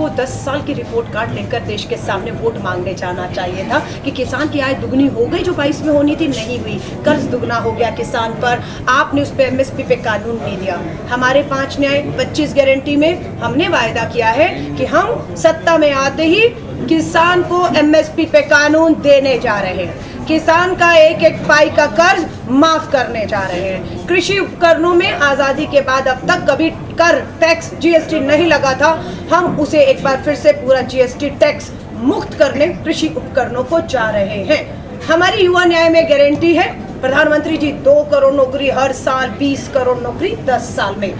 आपको 10 साल की रिपोर्ट कार्ड लेकर देश के सामने वोट मांगने जाना चाहिए था कि किसान की आय दुगनी हो गई जो 22 में होनी थी, नहीं हुई। कर्ज दुगना हो गया किसान पर, आपने उस पर MSP पे कानून नहीं दिया। हमारे 5 न्याय 25 गारंटी में हमने वायदा किया है कि हम सत्ता में आते ही किसान को MSP पे कानून देने जा रहे हैं, किसान का एक एक पाई का कर्ज माफ करने जा रहे हैं। कृषि उपकरणों में आज़ादी के बाद अब तक कभी कर टैक्स GST नहीं लगा था, हम उसे एक बार फिर से पूरा GST टैक्स मुक्त करने कृषि उपकरणों को जा रहे हैं। हमारी युवा न्याय में गारंटी है प्रधानमंत्री जी 2 करोड़ नौकरी हर साल, 20 करोड़ नौकरी 10 साल में।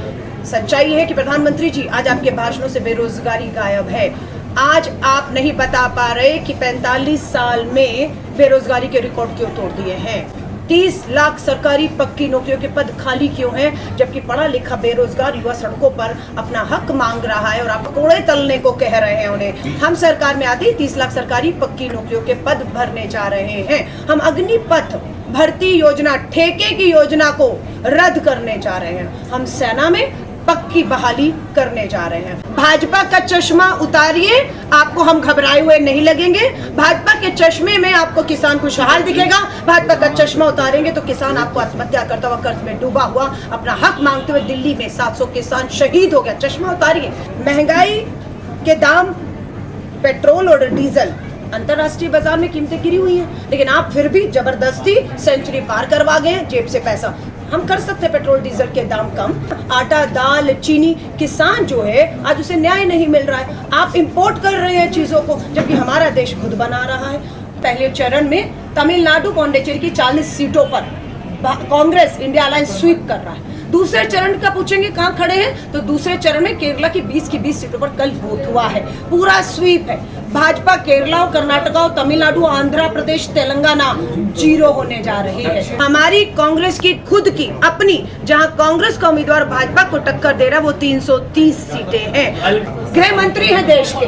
सच्चाई है कि प्रधानमंत्री जी आज आपके भाषणों से बेरोजगारी गायब है। आज आप नहीं बता पा रहे कि 45 साल में बेरोजगारी के रिकॉर्ड क्यों तोड़ दिए हैं। 30 लाख सरकारी पक्की नौकरियों के पद खाली क्यों हैं, जबकि पढ़ा लिखा बेरोजगार युवा सड़कों पर अपना हक मांग रहा है और आप कोड़े तलने को कह रहे हैं उन्हें। हम सरकार में आते ही 30 लाख सरकारी पक्की नौकरियों के पद भरने जा रहे हैं। हम अग्निपथ भर्ती योजना, ठेके की योजना को रद्द करने जा रहे हैं। हम सेना में पक्की बहाली करने जा रहे हैं। भाजपा का चश्मा उतारिए, आपको हम घबराए हुए नहीं लगेंगे। भाजपा के चश्मे में आपको किसान खुशहाल दिखेगा। भाजपा का चश्मा उतारेंगे तो किसान आपको आत्महत्या करता हुआ, कर्ज में डूबा हुआ, अपना हक मांगते हुए दिल्ली में 700 किसान शहीद हो गया। चश्मा उतारिए। महंगाई के दाम, पेट्रोल और डीजल, अंतरराष्ट्रीय बाजार में कीमतें गिरी हुई हैं, लेकिन आप फिर भी जबरदस्ती सेंचुरी पार करवा गए हैं जेब से पैसा। हम कर सकते हैं पेट्रोल डीजल के दाम कम। आटा, दाल, चीनी, किसान जो है आज उसे न्याय नहीं मिल रहा है। आप इंपोर्ट कर रहे हैं चीजों को, जबकि हमारा देश खुद बना रहा है। पहले चरण में तमिलनाडु, पौंडीचेरी की 40 सीटों पर कांग्रेस इंडिया अलायंस स्वीप कर रहा है। दूसरे चरण का पूछेंगे कहाँ खड़े हैं, तो दूसरे चरण में केरला की 20 की 20 सीटों पर कल वोट हुआ है। पूरा स्वीप है। भाजपा केरला और कर्नाटका और तमिलनाडु, आंध्र प्रदेश, तेलंगाना 0 होने जा रही है। हमारी कांग्रेस की खुद की अपनी, जहां कांग्रेस का उम्मीदवार भाजपा को टक्कर दे रहा है, वो 330 सीटें हैं। गृह मंत्री है देश के,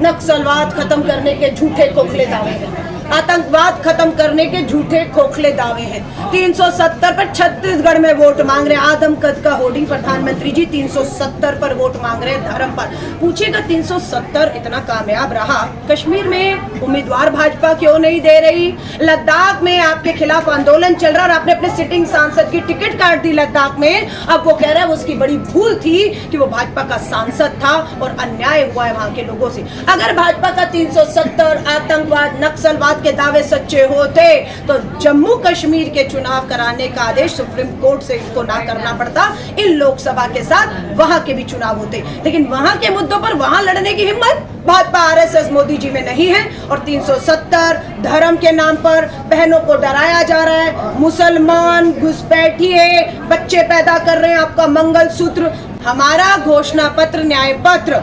नक्सलवाद खत्म करने के झूठे खोखले दावे हैं, आतंकवाद खत्म करने के झूठे खोखले दावे हैं। 370 पर छत्तीसगढ़ में वोट मांग रहे, आदमकद का होर्डिंग प्रधानमंत्री जी 370 पर वोट मांग रहे, धर्म पर। पूछेगा 370 इतना कामयाब रहा, कश्मीर में उम्मीदवार भाजपा क्यों नहीं दे रही? लद्दाख में आपके खिलाफ आंदोलन चल रहा और आपने अपने सिटिंग सांसद की टिकट काट दी लद्दाख में। अब वो कह रहा है उसकी बड़ी भूल थी कि वो भाजपा का सांसद था और अन्याय हुआ है वहां के लोगों से। अगर भाजपा का 370 आतंकवाद, नक्सलवाद के दावे सच्चे होते तो जम्मू कश्मीर के चुनाव कराने का आदेश सुप्रीम कोर्ट से इनको ना करना पड़ता, इन लोकसभा के साथ वहां के भी चुनाव होते। लेकिन वहां के मुद्दों पर वहां लड़ने की हिम्मत भाजपा RSS मोदी जी में नहीं है। और 370 धर्म के नाम पर बहनों को डराया जा रहा है। मुसलमान घुसपैठिए बच्चे पैदा कर रहे हैं, आपका मंगलसूत्र। हमारा घोषणा पत्र, न्याय पत्र,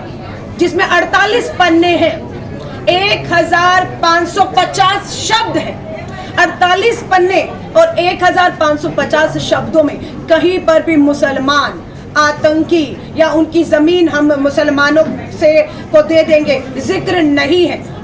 जिसमें 48 पन्ने हैं, 1550 शब्द हैं। 48 पन्ने और 1550 शब्दों में कहीं पर भी मुसलमान, आतंकी या उनकी जमीन हम मुसलमानों से को दे देंगे जिक्र नहीं है।